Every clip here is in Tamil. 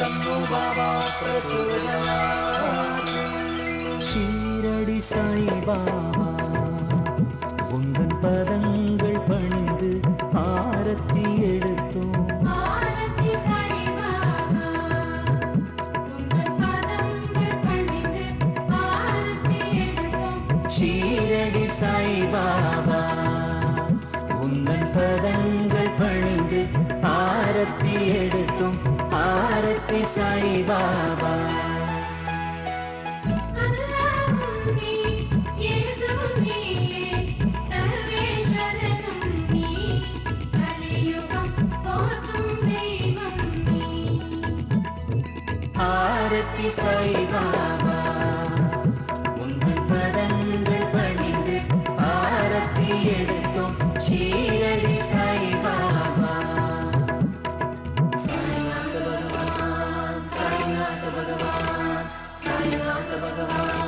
तन्नो बाबा प्रचोदयात्। ஷீரடி சாய் பாபா உந்தன் பதங்கள் பணிந்து ஆரத்தி எடுத்தோம். ஆரத்தி சாய் பாபா உந்தன் பதங்கள் பணிந்து ஆரத்தி எடுத்தோம். ஷீரடி சாய் பாபா உந்தன் பதங்கள் பணிந்து ஆரத்தி எடுத்தோம். ஆரத்தி சாய் பாபா. ஆரத்தி சாய் பாபா உந்தன் பதங்கள் பணிந்து ஆரத்தி எடுத்தோம். ஷீரடி சாய் பாபா. சாய்நாத பகவான் சாய்நாத பகவான் சாய்நாத பகவான்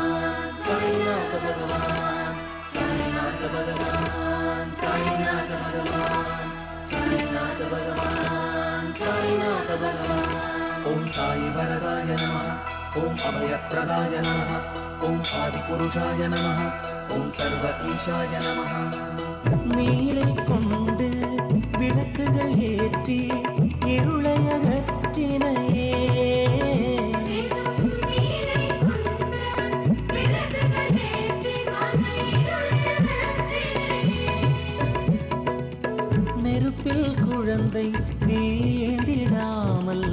சாய்நாத பகவான் சாய்நாத பகவான் சாய்நாத பகவான் சாய்நாத பகவான் சாய்நாத பகவான். ஓம் சாய் வரதாய நமः. ஓம் அபயப்பிரதாய நமः. ஓம் ஆதிபுருஷாய நமः. ஓம் சர்வ ஈஷாய நமः. நீலை கொண்டு விளக்குகள் ஏற்றி இருளை அகற்றினையே. நெருப்பில் குழந்தை வீழ்ந்திடாமல்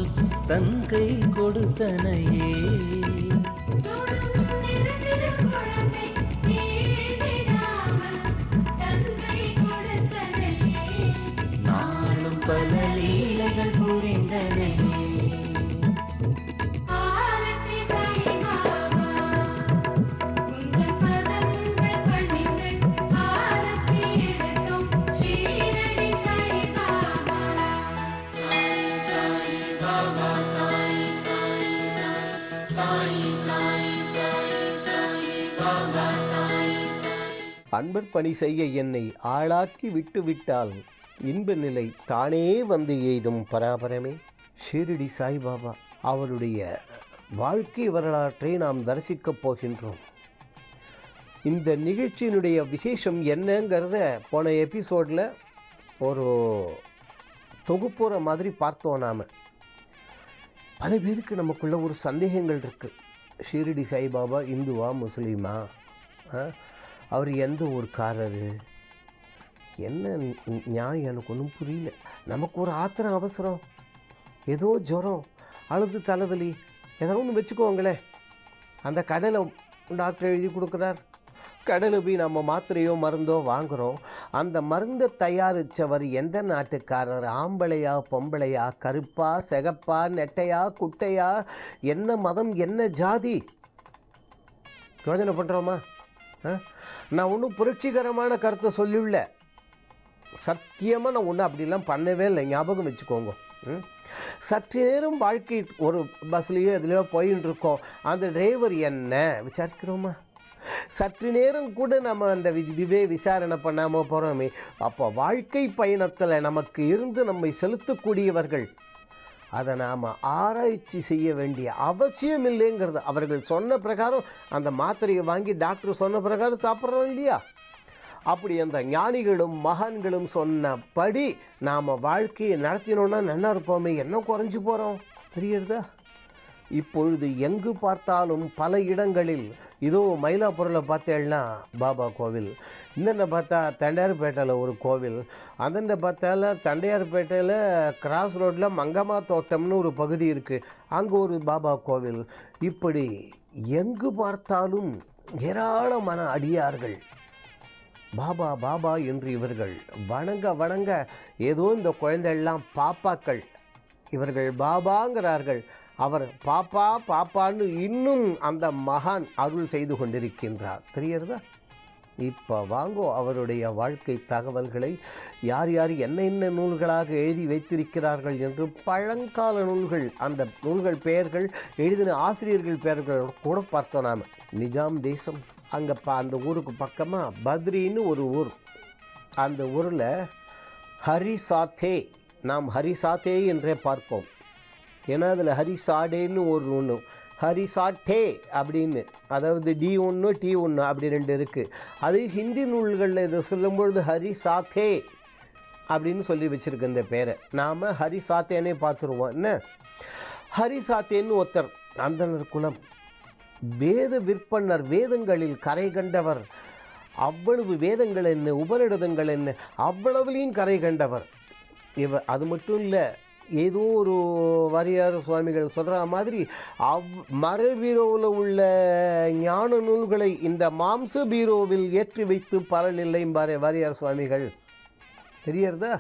தன் கை கொடுத்தனையே. நாளும் பல லீலைகள் புரிந்தனையே. அன்பர் பணி செய்ய என்னை ஆளாக்கி விட்டு விட்டால் இன்ப நிலை தானே வந்து எய்தும் பராபரமே. ஷீரடி சாய்பாபா அவருடைய வாழ்க்கை வரலாற்றை நாம் தரிசிக்கப் போகின்றோம். இந்த நிகழ்ச்சியினுடைய விசேஷம் என்னங்கிறத போன எபிசோடில் ஒரு தொகுப்புற மாதிரி பார்த்தோம். நாம் பல பேருக்கு நமக்குள்ள ஒரு சந்தேகங்கள் இருக்குது. ஷீரடி சாய்பாபா இந்துவா முஸ்லீமா, அவர் எந்த ஊர்க்காரரு, என்ன நியாயம் எனக்கு ஒன்றும் புரியல. நமக்கு ஒரு ஆத்திரம் அவசரம், ஏதோ ஜுரம் அழுது தலைவலி ஏதோ ஒன்று வச்சுக்கோங்களேன். அந்த கடலை டாக்டர் எழுதி கொடுக்குறார். கடலை போய் நம்ம மாத்திரையோ மருந்தோ வாங்குகிறோம். அந்த மருந்தை தயாரித்தவர் எந்த நாட்டுக்காரர், ஆம்பளையா பொம்பளையா, கருப்பா சிகப்பா, நெட்டையா குட்டையா, என்ன மதம் என்ன ஜாதி, யோஜனை பண்ணுறோமா? நான் ஒன்றும் புரட்சிகரமான கருத்தை சொல்லியுள்ள, சத்தியமாக நான் ஒன்றும் அப்படிலாம் பண்ணவே இல்லை, ஞாபகம் வச்சுக்கோங்க. சற்று நேரம் வாழ்க்கை ஒரு பஸ்லேயோ எதுலையோ போயின்னு இருக்கோம். அந்த டிரைவர் என்ன விசாரிக்கிறோமா? சற்று நேரம் கூட நம்ம அந்த இதுவே விசாரணை பண்ணாமல் போகிறோமே. அப்போ வாழ்க்கை பயணத்தில் நமக்கு இருந்து நம்மை செலுத்தக்கூடியவர்கள், அதை நாம் ஆராய்ச்சி செய்ய வேண்டிய அவசியம் இல்லைங்கிறது. அவர்கள் சொன்ன பிரகாரம் அந்த மாத்திரையை வாங்கி டாக்டர் சொன்ன பிரகாரம் சாப்பிட்றோம் இல்லையா? அப்படி அந்த ஞானிகளும் மகான்களும் சொன்னபடி நாம் வாழ்க்கையை நடத்தினோன்னா நல்லா இருப்போமே. என்ன குறைஞ்சி போகிறோம் தெரியுறதா? இப்பொழுது எங்கு பார்த்தாலும் பல இடங்களில், இதோ மயிலாப்பூரில் பார்த்தேன்னா பாபா கோவில், இந்தென்ன பார்த்தா தண்டையார்பேட்டையில் ஒரு கோவில், அந்தண்ட பார்த்தால தண்டையார்பேட்டையில் கிராஸ் ரோட்டில் மங்கம்மா தோட்டம்னு ஒரு பகுதி இருக்குது, அங்கே ஒரு பாபா கோவில். இப்படி எங்கு பார்த்தாலும் ஏராளமான அடியார்கள் பாபா பாபா என்று இவர்கள் வணங்க வணங்க ஏதோ இந்த குழந்தையெல்லாம் பாப்பாக்கள், இவர்கள் பாபாங்கிறார்கள். அவர் பாப்பா பாப்பான்னு இன்னும் அந்த மகான் அருள் செய்து கொண்டிருக்கின்றார். தெரியுறதா? இப்போ வாங்கோ அவருடைய வாழ்க்கை தகவல்களை யார் யார் என்ன நூல்களாக எழுதி வைத்திருக்கிறார்கள் என்று பழங்கால நூல்கள், அந்த நூல்கள் பெயர்கள், எழுதின ஆசிரியர்கள் பெயர்கள் கூட பார்த்தோம். நாம் நிஜாம் தேசம் அங்கே அந்த ஊருக்கு பக்கமாக பத்ரின்னு ஒரு ஊர். அந்த ஊரில் ஹரிசாத்தே, நாம் ஹரிசாத்தே என்றே பார்ப்போம். ஏன்னா அதில் ஹரிசாடேன்னு ஒன்று ஹரிசாட்டே அப்படின்னு, அதாவது D1 T1 அப்படி 2 இருக்குது. அது ஹிந்தி நூல்களில் இதை சொல்லும்பொழுது ஹரிசாத்தே அப்படின்னு சொல்லி வச்சுருக்கு இந்த பேரை. நாம் ஹரிசாத்தேனே பார்த்துருவோம். என்ன ஹரிசாத்தேன்னு ஒருத்தர் அந்தனர் குலம், வேத விற்பனர், வேதங்களில் கரை கண்டவர். அவ்வளவு வேதங்கள் என்ன, உபநிடதங்கள் என்ன, அவ்வளவுலேயும் கரை கண்டவர் அது மட்டும் இல்லை. ஏதோ ஒரு வாரியார் சுவாமிகள் சொல்கிற மாதிரி மரபீரோவில் உள்ள ஞான நூல்களை இந்த மாம்ச பீரோவில் ஏற்றி வைத்து பலனில்லைம்பாரு வாரியார் சுவாமிகள். தெரியறதா?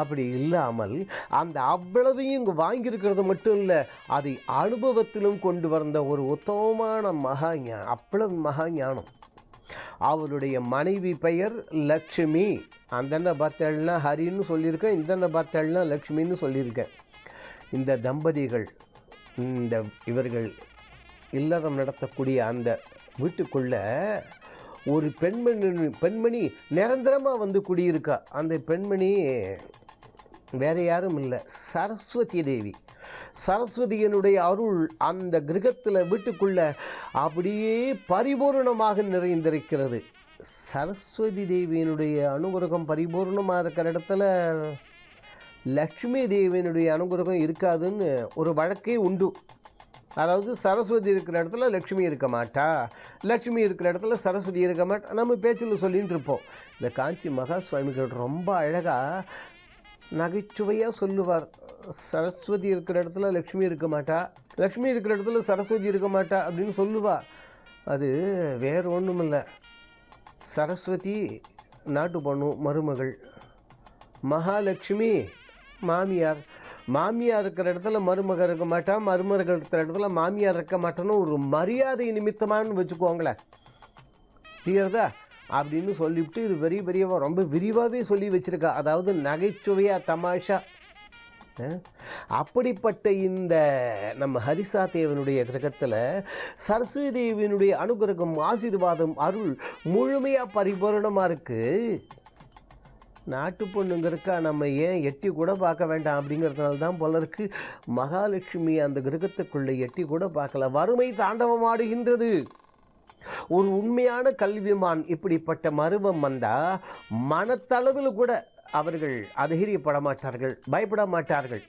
அப்படி இல்லாமல் அந்த அவ்வளவையும் இங்கே வாங்கியிருக்கிறது மட்டும் இல்லை, அதை அனுபவத்திலும் கொண்டு வந்த ஒரு உத்தமமான மகா ஞானம், அவ்வளவு மகா ஞானம். அவருடைய மனைவி பெயர் லட்சுமி. அந்தன்ன பார்த்தேன்னா ஹரின்னு சொல்லியிருக்கேன், இந்தன்ன பார்த்தேன்னா லட்சுமின்னு சொல்லியிருக்கேன். இந்த தம்பதிகள் இவர்கள் இல்லறம் நடத்தக்கூடிய அந்த வீட்டுக்குள்ள ஒரு பெண்மணி நிரந்தரமாக வந்து குடியிருக்கா. அந்த பெண்மணி வேற யாரும் இல்லை, சரஸ்வதி தேவி. சரஸ்வதியினுடைய அருள் அந்த கிரகத்தில் வீட்டுக்குள்ள அப்படியே பரிபூர்ணமாக நிறைந்திருக்கிறது. சரஸ்வதி தேவியினுடைய அனுகிரகம் பரிபூர்ணமாக இருக்கிற இடத்துல லக்ஷ்மி தேவியினுடைய அனுகிரகம் இருக்காதுன்னு ஒரு வழக்கே உண்டு. அதாவது சரஸ்வதி இருக்கிற இடத்துல லக்ஷ்மி இருக்க மாட்டா, லக்ஷ்மி இருக்கிற இடத்துல சரஸ்வதி இருக்க மாட்டா, நம்ம பேச்சில் சொல்லிகிட்டு இருப்போம். இந்த காஞ்சி மகா சுவாமிகள் ரொம்ப அழகாக நகைச்சுவையாக சொல்லுவார். சரஸ்வதி இருக்கிற இடத்துல லக்ஷ்மி இருக்க மாட்டா, லக்ஷ்மி இருக்கிற இடத்துல சரஸ்வதி இருக்க மாட்டா அப்படின்னு சொல்லுவா. அது வேறு ஒன்றும் இல்லை. சரஸ்வதி நாட்டு பொண்ணு மருமகள், மகாலட்சுமி மாமியார். மாமியார் இருக்கிற இடத்துல மருமகள் இருக்க மாட்டா, மருமகள் இருக்கிற இடத்துல மாமியார் இருக்க மாட்டான்னு ஒரு மரியாதை நிமித்தமானு வச்சுக்கோங்களேன். புரியுறதா? அப்படின்னு சொல்லிவிட்டு இது பெரியவா ரொம்ப விரிவாகவே சொல்லி வச்சுருக்கா. அதாவது நகைச்சுவையாக தமாஷா. அப்படிப்பட்ட இந்த நம்ம ஹரிசாதேவனுடைய கிரகத்தில் சரஸ்வதி தேவியினுடைய அனுகிரகம், ஆசீர்வாதம், அருள் முழுமையாக பரிபூரணமாக இருக்குது. நாட்டு பொண்ணுங்கிறக்கா நம்ம ஏன் எட்டி கூட பார்க்க வேண்டாம் அப்படிங்கிறதுனால தான் போல இருக்குது மகாலட்சுமி அந்த கிரகத்துக்குள்ளே எட்டி கூட பார்க்கல. வறுமை தாண்டவமாடுகின்றது. ஒரு உண்மையான கல்விமான் இப்படிப்பட்ட மருவம் வந்தால் மனத்தளவில் கூட அவர்கள் அதிகரியப்பட மாட்டார்கள், பயப்பட மாட்டார்கள்.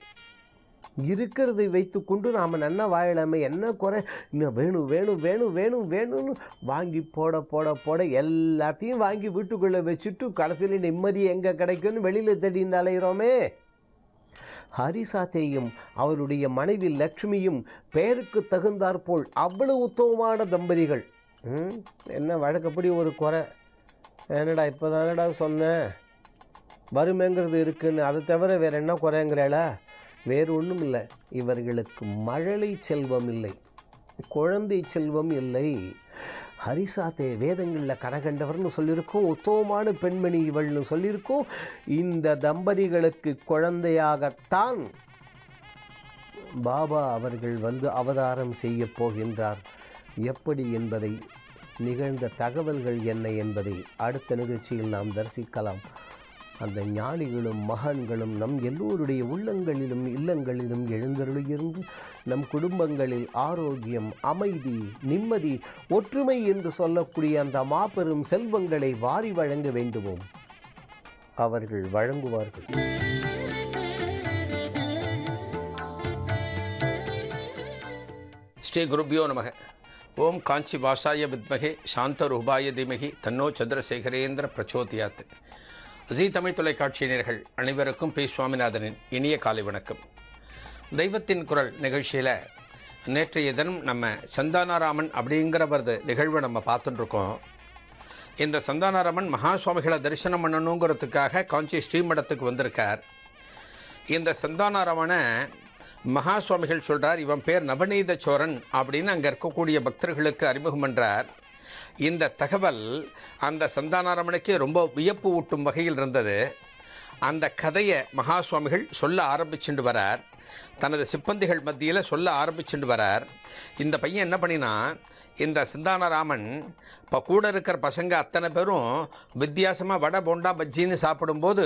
இருக்கிறதை வைத்து கொண்டு நாம் நன்னா வாழலாமே, என்ன குறை, இன்னும் வேணும் வேணும் வேணும் வேணும் வேணும்னு வாங்கி போட போட போட எல்லாத்தையும் வாங்கி வீட்டுக்குள்ளே வச்சுட்டு கடைசியில் நிம்மதி எங்கே கிடைக்கும்னு வெளியில் தேடிந்து அலைகிறோமே. ஹரிசாத்தையும் அவருடைய மனைவி லட்சுமியும் பெயருக்கு தகுந்தாற்போல் அவ்வளவு உத்தமமான தம்பதிகள். என்ன வழக்கப்படி ஒரு குறை, என்னடா இப்போ தானடா சொன்னேன் வறுமைங்கிறது இருக்குன்னு, அதை தவிர வேறு என்ன குறைங்கிறாளா? வேறு ஒன்றும் இல்லை. இவர்களுக்கு மழலை செல்வம் இல்லை, குழந்தை செல்வம் இல்லை. ஹரிசாத்தே வேதங்களில் கரகண்டவர்னு சொல்லியிருக்கோம், உத்தமமான பெண்மணி இவள்னு சொல்லியிருக்கோம். இந்த தம்பதிகளுக்கு குழந்தையாகத்தான் பாபா அவர்கள் வந்து அவதாரம் செய்ய போகின்றார். எப்படி என்பதை, நிகழ்ந்த தகவல்கள் என்ன என்பதை அடுத்த நிகழ்ச்சியில் நாம் தரிசிக்கலாம். அந்த ஞானிகளும் மகான்களும் நம் எல்லோருடைய உள்ளங்களிலும் இல்லங்களிலும் எழுந்தருளியிருந்து நம் குடும்பங்களில் ஆரோக்கியம், அமைதி, நிம்மதி, ஒற்றுமை என்று சொல்லக்கூடிய அந்த மாபெரும் செல்வங்களை வாரி வழங்க வேண்டுவோம். அவர்கள் வழங்குவார்கள். ஸ்ரீ குருபியோ நமக. ஓம் காஞ்சி வாசாய வித்மகே சாந்த ரூபாய தீமகி தன்னோ சந்திரசேகரேந்திர பிரச்சோதியாத். ஜீ தமிழ் தொலைக்காட்சியினர்கள் அனைவருக்கும் பி சுவாமிநாதனின் இனிய காலை வணக்கம். தெய்வத்தின் குரல் நிகழ்ச்சியில் நேற்றைய தினம் நம்ம சந்தானாராமன் அப்படிங்கிறவரது நிகழ்வை நம்ம பார்த்துட்டுருக்கோம். இந்த சந்தானாராமன் மகா சுவாமிகளை தரிசனம் பண்ணணுங்கிறதுக்காக காஞ்சி ஸ்ரீமடத்துக்கு வந்திருக்கார். இந்த சந்தானாராமனை மகா சுவாமிகள் சொல்கிறார், இவன் பேர் நவநீத சோரன் அப்படின்னு அங்கே இருக்கக்கூடிய பக்தர்களுக்கு அறிமுகம் பண்ணுறார். இந்த தகவல் அந்த சந்தானாராமனுக்கு ரொம்ப வியப்பு ஊட்டும் வகையில் இருந்தது. அந்த கதையை மகா சுவாமிகள் சொல்ல ஆரம்பிச்சுட்டு வரார், தனது சிப்பந்திகள் மத்தியில் சொல்ல ஆரம்பிச்சுட்டு வரார். இந்த பையன் என்ன பண்ணினா, இந்த சந்தானராமன் இப்போ கூட இருக்கிற பசங்க அத்தனை பேரும் வித்தியாசமாக வடை போண்டா பஜ்ஜின்னு சாப்பிடும்போது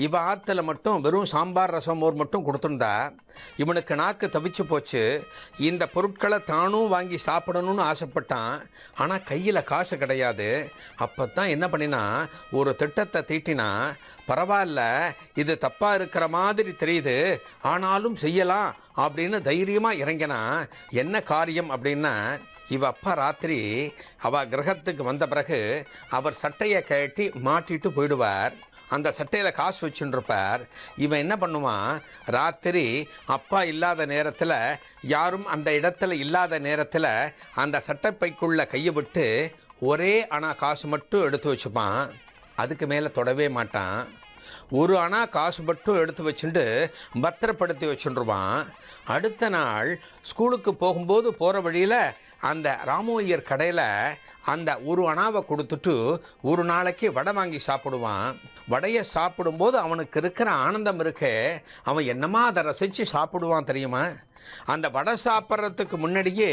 இவ ஆற்றுல மட்டும் வெறும் சாம்பார் ரசம் மோர் மட்டும் கொடுத்துருந்தா இவனுக்கு நாக்கு தவிச்சு போச்சு. இந்த பொருட்களை தானும் வாங்கி சாப்பிடணும்னு ஆசைப்பட்டான். ஆனால் கையில் காசு கிடையாது. அப்போ தான் என்ன பண்ணினா ஒரு திட்டத்தை தீட்டினா, பரவாயில்ல இது தப்பாக இருக்கிற மாதிரி தெரியுது, ஆனாலும் செய்யலாம் அப்படின்னு தைரியமாக இறங்கினா. என்ன காரியம் அப்படின்னா, இவ அப்பா ராத்திரி அவ கிரகத்துக்கு வந்த பிறகு அவர் சட்டையை கட்டி மாட்டிட்டு போயிடுவார். அந்த சட்டையில் காசு வச்சுருப்பார். இவன் என்ன பண்ணுவான், ராத்திரி அப்பா இல்லாத நேரத்தில், யாரும் அந்த இடத்துல இல்லாத நேரத்தில் அந்த சட்டைப்பைக்குள்ளே கையை விட்டு ஒரே அணா காசு மட்டும் எடுத்து வச்சுப்பான். அதுக்கு மேலே தொடவே மாட்டான். ஒரு அணா காசு மட்டும் எடுத்து வச்சுட்டு பத்திரப்படுத்தி வச்சுருவான். அடுத்த நாள் ஸ்கூலுக்கு போகும்போது போகிற வழியில் அந்த ராமோய்யர் கடையில் அந்த ஒரு அணாவை கொடுத்துட்டு ஒரு நாளைக்கு வடை வாங்கி சாப்பிடுவான். வடையை சாப்பிடும்போது அவனுக்கு இருக்கிற ஆனந்தம் இருக்கே, அவன் என்னமா அதை ரசித்து சாப்பிடுவான் தெரியுமா? அந்த வடை சாப்பிட்றதுக்கு முன்னாடியே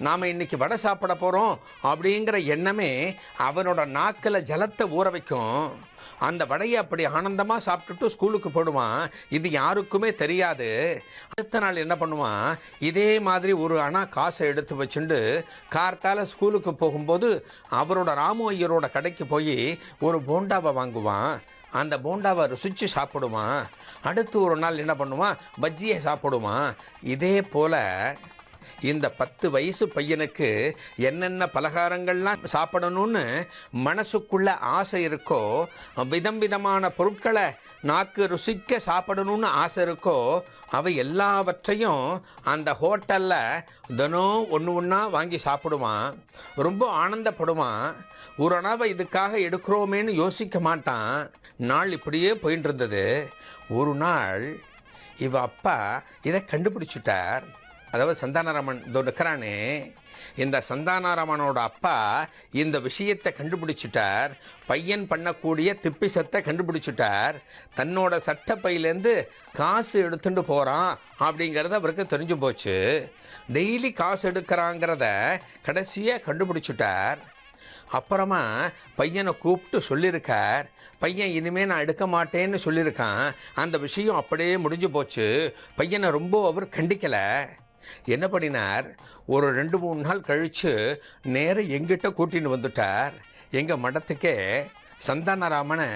நாம் இன்றைக்கி வடை சாப்பிட போகிறோம் அப்படிங்கிற எண்ணமே அவனோட நாக்கில் ஜலத்தை ஊற வைக்கும். அந்த வடையை அப்படி ஆனந்தமாக சாப்பிட்டுட்டு ஸ்கூலுக்கு போடுவான். இது யாருக்குமே தெரியாது. அடுத்த நாள் என்ன பண்ணுவான், இதே மாதிரி ஒரு அணா காசை எடுத்து வச்சுட்டு கார்த்தால ஸ்கூலுக்கு போகும்போது அவரோட ராமு ஐயரோட கடைக்கு போய் ஒரு போண்டாவை வாங்குவான். அந்த போண்டாவை ருசித்து சாப்பிடுவான். அடுத்து ஒரு நாள் என்ன பண்ணுவான், பஜ்ஜியை சாப்பிடுவான். இதே போல் இந்த 10 வயசு பையனுக்கு என்னென்ன பலகாரங்கள்லாம் சாப்பிடணும்னு மனசுக்குள்ள ஆசை இருக்கோ, விதம் விதமான பொருட்களை நாக்கு ருசிக்க சாப்பிடணும்னு ஆசை இருக்கோ, அவை எல்லாவற்றையும் அந்த ஹோட்டலில் தினம் ஒன்று ஒன்றா வாங்கி சாப்பிடுவான். ரொம்ப ஆனந்தப்படுவான். ஒரு அணாவை இதுக்காக எடுக்கிறோமேன்னு யோசிக்க மாட்டான். நாள் இப்படியே போயிட்டு இருந்தது. ஒரு நாள் இவ அப்பா இதை கண்டுபிடிச்சிட்டார். அதாவது சந்தானராமன் இதோ இருக்கிறானே, இந்த சந்தானராமனோட அப்பா இந்த விஷயத்தை கண்டுபிடிச்சிட்டார். பையன் பண்ணக்கூடிய திப்பிசத்தை கண்டுபிடிச்சிட்டார். தன்னோட சட்டப்பையிலேருந்து காசு எடுத்துட்டு போகிறான் அப்படிங்கிறத அவருக்கு தெரிஞ்சு போச்சு. டெய்லி காசு எடுக்கிறாங்கிறத கடைசியாக கண்டுபிடிச்சிட்டார். அப்புறமா பையனை கூப்பிட்டு சொல்லியிருக்கார். பையன் இனிமேல் நான் எடுக்க மாட்டேன்னு சொல்லியிருக்கான். அந்த விஷயம் அப்படியே முடிஞ்சு போச்சு. பையனை ரொம்ப அவர் கண்டிக்கலை. என்ன பண்ணினார், ஒரு 2-3 நாள் கழித்து நேராக எங்கிட்ட கூட்டின்னு வந்துட்டார். எங்கள் மடத்துக்கே சந்தானராமனை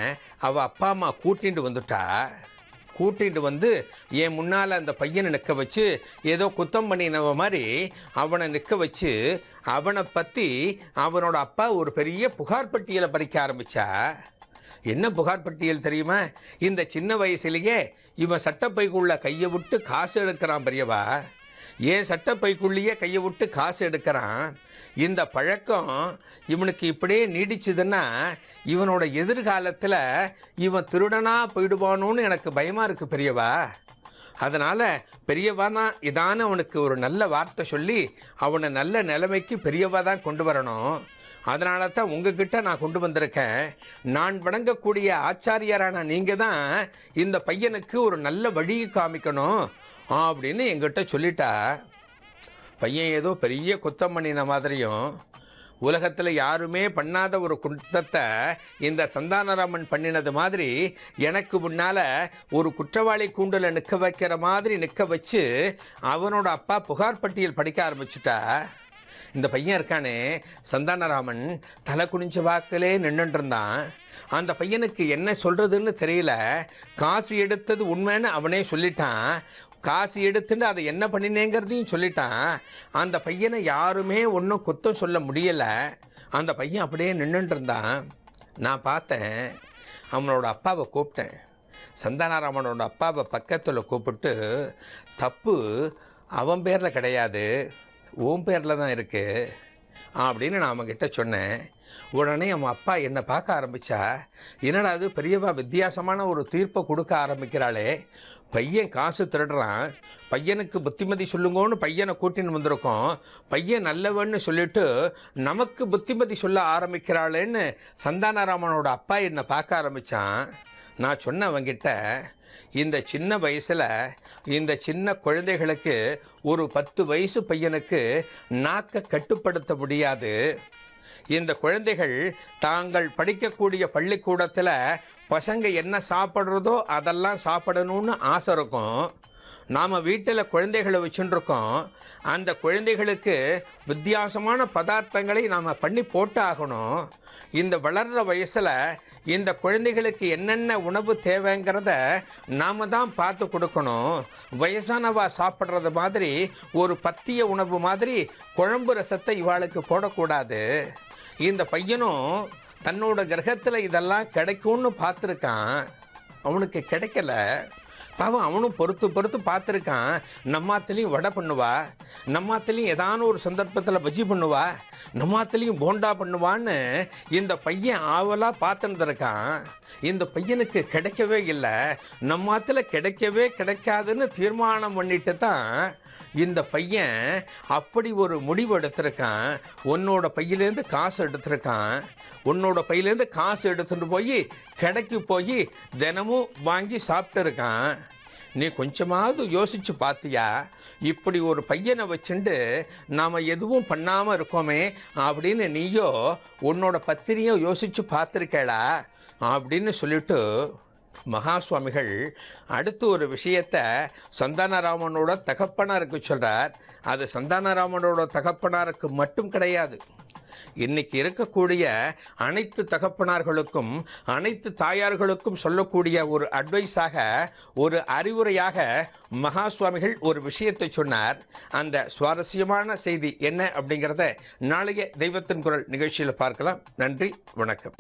அவள் அப்பா அம்மா கூட்டிகிட்டு வந்துட்டா. கூட்டிகிட்டு வந்து என் முன்னால் அந்த பையனை நிற்க வச்சு ஏதோ குத்தம் பண்ணினவ மாதிரி அவனை நிற்க வச்சு அவனை பற்றி அவனோட அப்பா ஒரு பெரிய புகார் பட்டியலை படிக்க ஆரம்பித்தா. என்ன புகார் பட்டியல் தெரியுமா? இந்த சின்ன வயசுலேயே இவன் சட்டப்பைக்குள்ள கையை விட்டு காசு எடுக்கிறான் பெரியவா. ஏன் சட்டப்பைக்குள்ளேயே கையை விட்டு காசு எடுக்கிறான். இந்த பழக்கம் இவனுக்கு இப்படியே நீடிச்சுதுன்னா இவனோட எதிர்காலத்தில் இவன் திருடனாக போயிடுவானோன்னு எனக்கு பயமாக இருக்குது பெரியவா. அதனால் பெரியவா தான் இதான அவனுக்கு ஒரு நல்ல வார்த்தை சொல்லி அவனை நல்ல நிலைமைக்கு பெரியவா தான் கொண்டு வரணும். அதனால தான் உங்ககிட்ட நான் கொண்டு வந்திருக்கேன். நான் வணங்கக்கூடிய ஆச்சாரியரான நீங்கள் தான் இந்த பையனுக்கு ஒரு நல்ல வழியை காமிக்கணும் அப்படின்னு எங்கிட்ட சொல்லிட்டா. பையன் ஏதோ பெரிய குத்தம் பண்ணின மாதிரியும், உலகத்தில் யாருமே பண்ணாத ஒரு குற்றத்தை இந்த சந்தானராமன் பண்ணினது மாதிரி எனக்கு முன்னால் ஒரு குற்றவாளி கூண்டில் நிற்க வைக்கிற மாதிரி நிற்க வச்சு அவனோட அப்பா புகார் பட்டியல் படிக்க ஆரம்பிச்சுட்டா. இந்த பையன் இருக்கானே சந்தானராமன் தலை குனிஞ்ச வாக்கிலே நின்றுட்டு இருந்தான். அந்த பையனுக்கு என்ன சொல்கிறதுன்னு தெரியல. காசு எடுத்தது உண்மைன்னு அவனே சொல்லிட்டான். காசு எடுத்துட்டு அதை என்ன பண்ணினேங்கிறதையும் சொல்லிட்டான். அந்த பையனை யாருமே ஒன்றும் குத்தம் சொல்ல முடியலை. அந்த பையன் அப்படியே நின்றுட்டு இருந்தான். நான் பார்த்தேன். அவனோட அப்பாவை கூப்பிட்டேன். சந்தானராமனோட அப்பாவை பக்கத்தில் கூப்பிட்டு, தப்பு அவன் பேரில் கிடையாது, உன் பேரில் தான் இருக்குது அப்படின்னு நான் அவன்கிட்ட சொன்னேன். உடனே அவன் அப்பா என்னை பார்க்க ஆரம்பித்தா. என்னடா அது பெரியவா வித்தியாசமான ஒரு தீர்ப்பை கொடுக்க ஆரம்பிக்கிறாளே. பையன் காசு திருடுறான், பையனுக்கு புத்திமதி சொல்லுங்கன்னு பையனை கூட்டின்னு வந்திருக்கோம். பையன் நல்லவன்னு சொல்லிட்டு நமக்கு புத்திமதி சொல்ல ஆரம்பிக்கிறாளேன்னு சந்தானராமனோட அப்பா என்னை பார்க்க ஆரம்பித்தான். நான் சொன்னேன் அவங்கிட்ட, இந்த சின்ன வயசில் இந்த சின்ன குழந்தைகளுக்கு ஒரு 10 வயசு பையனுக்கு நாக்கை கட்டுப்படுத்த முடியாது. இந்த குழந்தைகள் தாங்கள் படிக்கக்கூடிய பள்ளிக்கூடத்தில் பசங்க என்ன சாப்பிட்றதோ அதெல்லாம் சாப்பிடணும்னு ஆசை இருக்கும். நாம் வீட்டில் குழந்தைகளை வச்சுட்டுருக்கோம். அந்த குழந்தைகளுக்கு வித்தியாசமான பதார்த்தங்களை நாம் பண்ணி போட்டு ஆகணும். இந்த வளர்கிற வயசில் இந்த குழந்தைகளுக்கு என்னென்ன உணவு தேவைங்கிறத நாம் தான் பார்த்து கொடுக்கணும். வயசானவா சாப்பிட்றது மாதிரி ஒரு பத்திய உணவு மாதிரி குழம்பு ரசத்தை இவாளுக்கு போடக்கூடாது. இந்த பையனும் தன்னோட கிரகத்தில் இதெல்லாம் கிடைக்கும்னு பார்த்துருக்கான். அவனுக்கு கிடைக்கல. பாவம் அவனும் பொறுத்து பார்த்துருக்கான். நம்மாத்துலேயும் வடை பண்ணுவா, நம்மாத்துலேயும் ஏதான ஒரு சந்தர்ப்பத்தில் பஜ்ஜி பண்ணுவா, நம்மாத்துலேயும் போண்டா பண்ணுவான்னு இந்த பையன் ஆவலாக பார்த்துருந்துருக்கான். இந்த பையனுக்கு கிடைக்கவே இல்லை. நம்மாத்தில் கிடைக்கவே கிடைக்காதுன்னு தீர்மானம் பண்ணிட்டு தான் இந்த பையன் அப்படி ஒரு முடிவு எடுத்திருக்கான். உன்னோட பையிலேருந்து காசு எடுத்திருக்கான். உன்னோட பையிலேருந்து காசு எடுத்துகிட்டு போய் கடைக்கு போய் தினமும் வாங்கி சாப்பிட்டு இருக்கான். நீ கொஞ்சமாவது யோசித்து பார்த்தியா? இப்படி ஒரு பையனை வச்சுட்டு நாம் எதுவும் பண்ணாமல் இருக்கோமே அப்படின்னு நீயோ உன்னோட பத்தினியோ யோசித்து பார்த்துருக்கேளா அப்படின்னு சொல்லிட்டு மகா சுவாமிகள் அடுத்து ஒரு விஷயத்தை சந்தானராமனோட தகப்பனாருக்கு சொல்கிறார். அது சந்தானராமனோட தகப்பனாருக்கு மட்டும் கிடையாது, இன்னைக்கு இருக்கக்கூடிய அனைத்து தகப்பனார்களுக்கும் அனைத்து தாயார்களுக்கும் சொல்லக்கூடிய ஒரு அட்வைஸாக, ஒரு அறிவுரையாக மகா சுவாமிகள் ஒரு விஷயத்தை சொன்னார். அந்த சுவாரஸ்யமான செய்தி என்ன அப்படிங்கிறத நாளைய தெய்வத்தின் குரல் நிகழ்ச்சியில் பார்க்கலாம். நன்றி, வணக்கம்.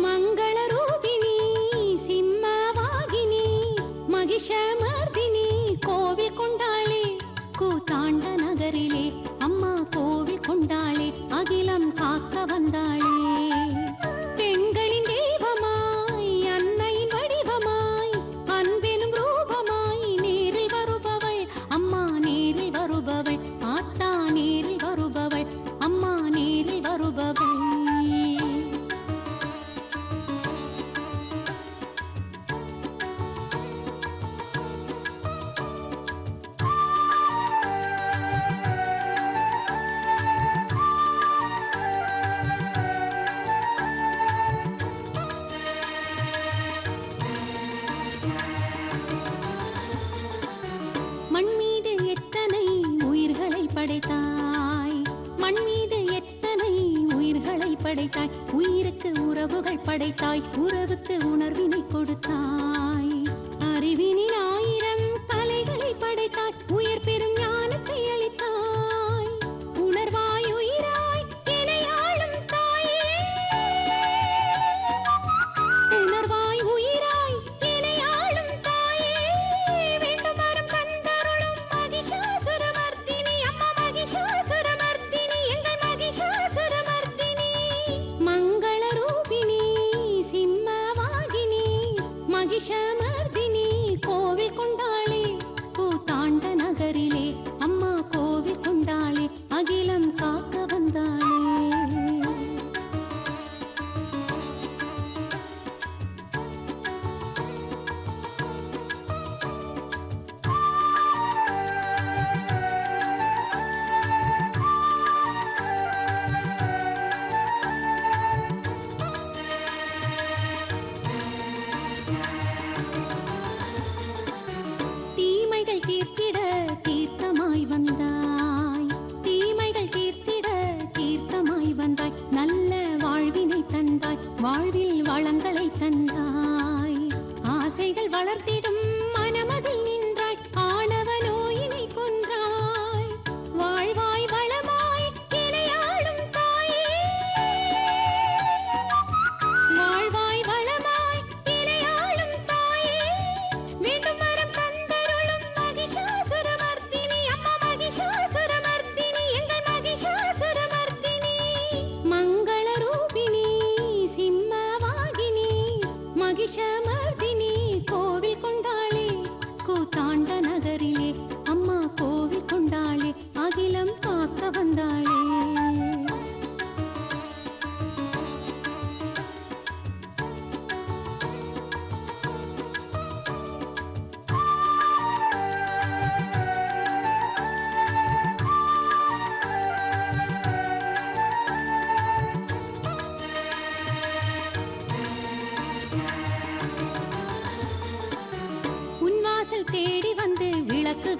மங்களரூபிணி சிம்மவாகினி மகிஷமர்தினி கோவில் கொண்டாளே கூத்தாண்ட நகரிலே அம்மா கோவில் கொண்டாளே அகிலம் காக்க வந்தாளே. பெண்களின் தெய்வமாய் அன்னையின் வடிவமாய் அன்பெனும் ரூபமாய் நேரில் வருபவள் அம்மா நேரில் வருபவள் ஆத்தா நேரில் வருபவள் அம்மா நேரில் வருபவள். மண் மீது எத்தனை உயிர்களை படைத்தாய், மண் மீது எத்தனை உயிர்களை படைத்தாய், உயிருக்கு உறவுகள் படைத்தாய், உறவுக்கு உணர்வினை கொடுத்தாய். அறிவினில் 1000 தலைகளை படைத்தாய், உயிர் பெறும் ஞானத்தை அளித்தாய். உணர்வாய் உயிராய் என்னை ஆளும் தாயே, உணர்வாய் உயிராய் என்னை ஆளும் தாயே. வேண்டும் வரம் தந்தருளும் மகிஷாசுரமர்த்தினி அம்மா மகிஷாசுரமர்த்தினி எங்கள் மகிஷாசுரமர்த்தினி. மங்களரூபிணி சிம்மவாகினி மகிஷம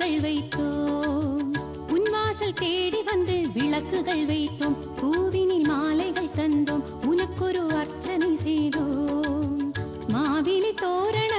விளக்குகள் வைத்தோம் உன் வாசல் தேடி வந்து விளக்குகள் வைத்தோம் பூவினில் மாலைகள் தந்தோம் உனக்கொரு அர்ச்சனை செய்தோம் மாவிலி தோரண